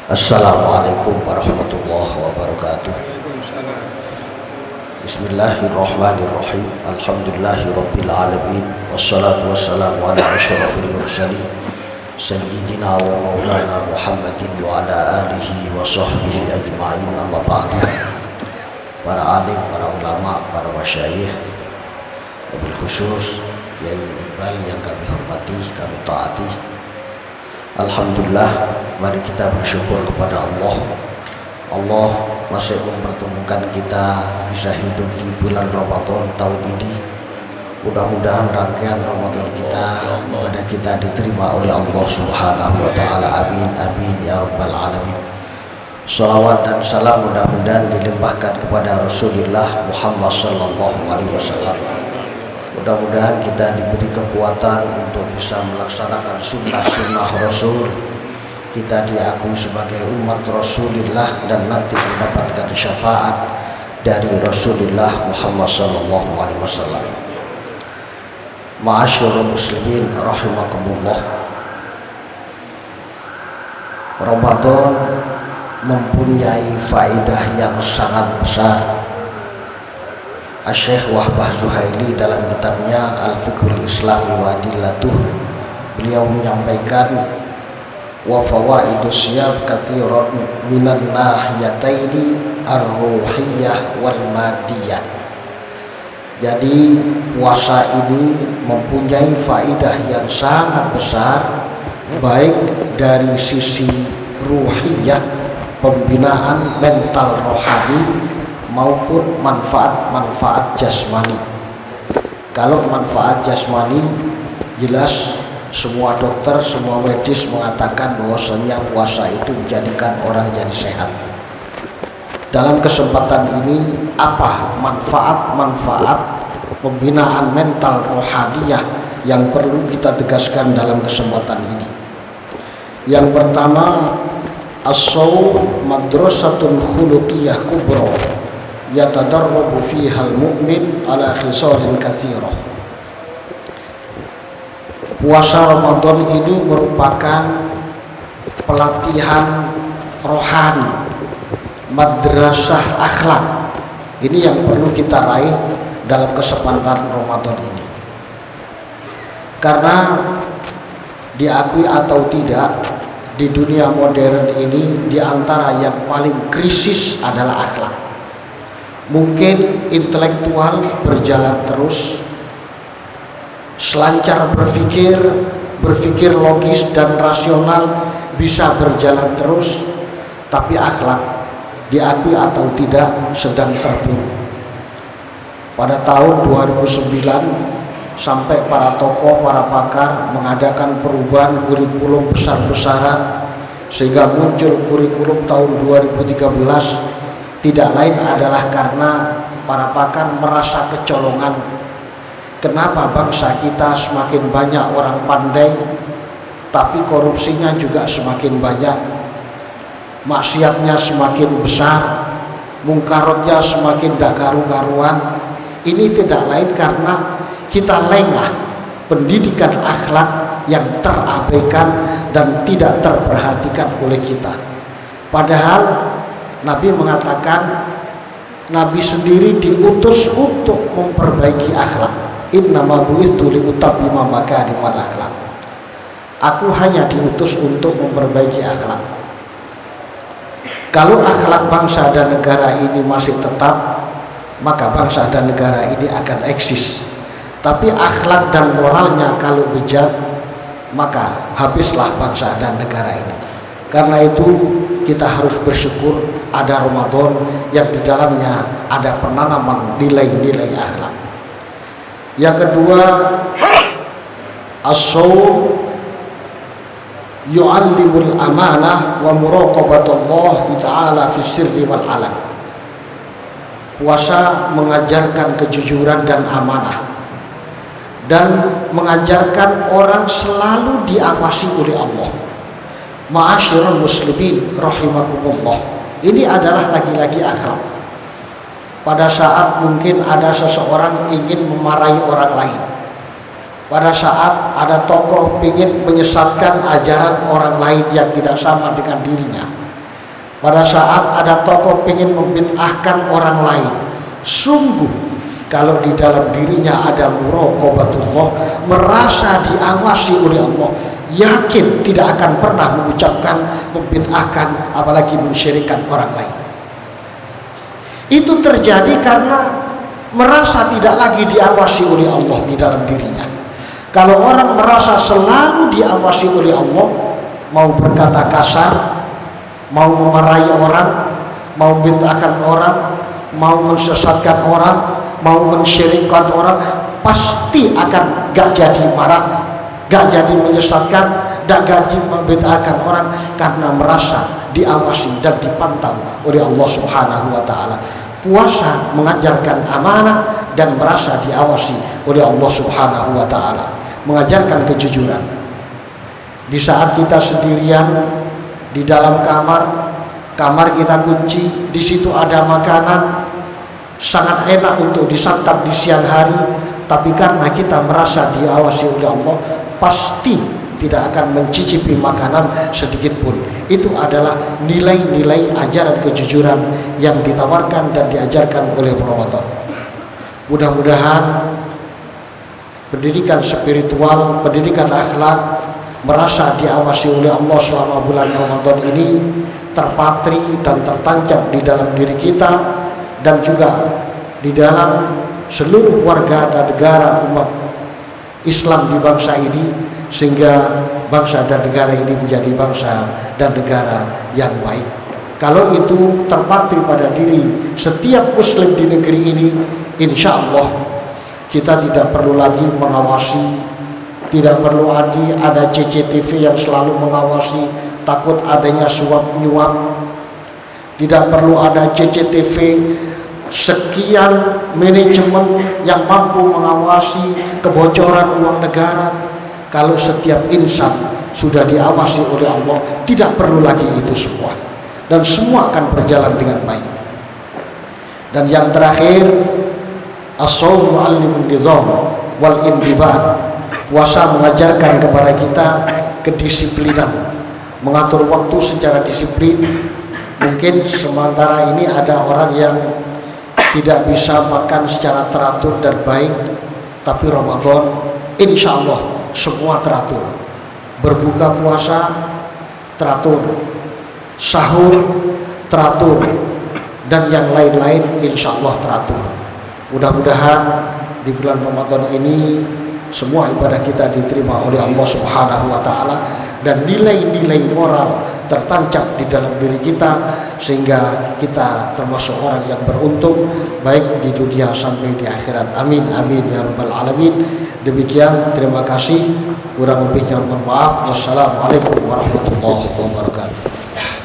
Assalamualaikum warahmatullahi wabarakatuh. Bismillahirrahmanirrahim. Alhamdulillahirabbil alamin. Wassalatu wassalamu ala asyrafil mursalin sayyidina wa maulana Muhammadin wa ala alihi wa sahbihi ajma'in. Amma ba'du. Para alim, para ulama, para masyayikh, wabil khusus Yai Iqbal yang kami hormati, kami taati. Alhamdulillah, mari kita bersyukur kepada Allah. Allah masih mempertemukan kita bisa hidup di bulan Ramadan tahun ini. Mudah-mudahan rangkaian Ramadan kita, ibadah kita diterima oleh Allah Subhanahu wa taala. Amin amin ya rabbal alamin. Salawat dan salam mudah-mudahan dilimpahkan kepada Rasulullah Muhammad sallallahu alaihi wasallam. Mudah-mudahan kita diberi kekuatan untuk bisa melaksanakan sunnah-sunnah Rasul. Kita diakui sebagai umat Rasulullah dan nanti mendapatkan syafaat dari Rasulullah Muhammad sallallahu alaihi wasallam. Ma'asyiral muslimin rahimakumullah. Ramadan mempunyai faedah yang sangat besar. Syekh Wahbah Zuhaili dalam kitabnya Al-Fiqhul Islami wa Adillatuh, beliau menyampaikan wa fawaidus siyam katsiran minan nahiyataini ar-ruhiyyah wal madiyah. Jadi puasa ini mempunyai faedah yang sangat besar, baik dari sisi ruhiyah, pembinaan mental rohani, maupun manfaat-manfaat jasmani. Kalau manfaat jasmani jelas semua dokter, semua medis mengatakan bahwasanya puasa itu menjadikan orang jadi sehat. Dalam kesempatan ini apa manfaat-manfaat pembinaan mental rohaniyah yang perlu kita tegaskan dalam kesempatan ini? Yang pertama, as-shaum madrasatun khuluqiyah kubra yatadarrabu fiha al-mu'min ala khisalin katsirah. Puasa Ramadan ini merupakan pelatihan rohani, madrasah akhlak. Ini yang perlu kita raih dalam kesempatan Ramadan ini. Karena diakui atau tidak, di dunia modern ini di antara yang paling krisis adalah akhlak. Mungkin intelektual berjalan terus, selancar berpikir logis dan rasional bisa berjalan terus, tapi akhlak diakui atau tidak sedang terpuruk. Pada tahun 2009 sampai para tokoh, para pakar mengadakan perubahan kurikulum besar-besaran sehingga muncul kurikulum tahun 2013. Tidak lain adalah karena para pakar merasa kecolongan. Kenapa bangsa kita semakin banyak orang pandai, tapi korupsinya juga semakin banyak, maksiatnya semakin besar, mungkarotnya semakin tak karu-karuan. Ini tidak lain karena kita lengah, pendidikan akhlak yang terabaikan dan tidak terperhatikan oleh kita. Padahal Nabi mengatakan, Nabi sendiri diutus untuk memperbaiki akhlak. Innama bu'ithu liutammima makarimal akhlak. Aku hanya diutus untuk memperbaiki akhlak. Kalau akhlak bangsa dan negara ini masih tetap, maka bangsa dan negara ini akan eksis. Tapi akhlak dan moralnya kalau bejat, maka habislah bangsa dan negara ini. Karena itu kita harus bersyukur ada Ramadan yang di dalamnya ada penanaman nilai-nilai akhlak. Yang kedua, as-shaum yu'allimul amanah wa muraqabatullah ta'ala fi sirri wal alan. Puasa mengajarkan kejujuran dan amanah dan mengajarkan orang selalu diawasi oleh Allah. Ma'asyiral muslimin rahimakumullah. Ini adalah lagi-lagi akhlak. Pada saat mungkin ada seseorang ingin memarahi orang lain, pada saat ada tokoh ingin menyesatkan ajaran orang lain yang tidak sama dengan dirinya, Pada saat ada tokoh ingin membid'ahkan orang lain, sungguh kalau di dalam dirinya ada muraqabatullah, merasa diawasi oleh Allah, yakin tidak akan pernah mengucapkan, membid'ahkan, apalagi mensyirikkan orang lain. Itu terjadi karena merasa tidak lagi diawasi oleh Allah di dalam dirinya. Kalau orang merasa selalu diawasi oleh Allah, mau berkata kasar, mau memarahi orang, mau bid'ahkan orang, mau mensesatkan orang, mau mensyirikkan orang, pasti akan gak jadi marah, gak jadi menyesatkan, gak jadi membid'ahkan orang, karena merasa diawasi dan dipantau oleh Allah Subhanahu wa ta'ala. Puasa mengajarkan amanah dan merasa diawasi oleh Allah Subhanahu wa ta'ala, mengajarkan kejujuran. Di saat kita sendirian di dalam kamar kita kunci, di situ ada makanan sangat enak untuk disantap di siang hari, tapi karena kita merasa diawasi oleh Allah, pasti tidak akan mencicipi makanan sedikit pun. Itu adalah nilai-nilai ajaran kejujuran yang ditawarkan dan diajarkan oleh Ramadan. Mudah-mudahan pendidikan spiritual, pendidikan akhlak, merasa diawasi oleh Allah selama bulan Ramadan ini terpatri dan tertancap di dalam diri kita dan juga di dalam seluruh warga dan negara umat Islam di bangsa ini, sehingga bangsa dan negara ini menjadi bangsa dan negara yang baik. Kalau itu terpatri pada diri setiap muslim di negeri ini, insya Allah kita tidak perlu lagi mengawasi, tidak perlu ada CCTV yang selalu mengawasi, takut adanya suap nyuap, tidak perlu ada CCTV sekian manajemen yang mampu mengawasi kebocoran uang negara. Kalau setiap insan sudah diawasi oleh Allah, tidak perlu lagi itu semua, dan semua akan berjalan dengan baik. Dan yang terakhir, as-shaum mu'allimun nizam wal indibat. Puasa mengajarkan kepada kita kedisiplinan, mengatur waktu secara disiplin. Mungkin sementara ini ada orang yang tidak bisa makan secara teratur dan baik, tapi Ramadan insya Allah semua teratur. Berbuka puasa teratur, sahur teratur, dan yang lain-lain insya Allah teratur. Mudah-mudahan di bulan Ramadan ini semua ibadah kita diterima oleh Allah Subhanahu wa ta'ala, dan nilai-nilai moral tertancap di dalam diri kita, sehingga kita termasuk orang yang beruntung baik di dunia sampai di akhirat. Amin amin ya rabbal alamin. Demikian, terima kasih, kurang lebihnya mohon maaf. Wassalamualaikum warahmatullahi wabarakatuh.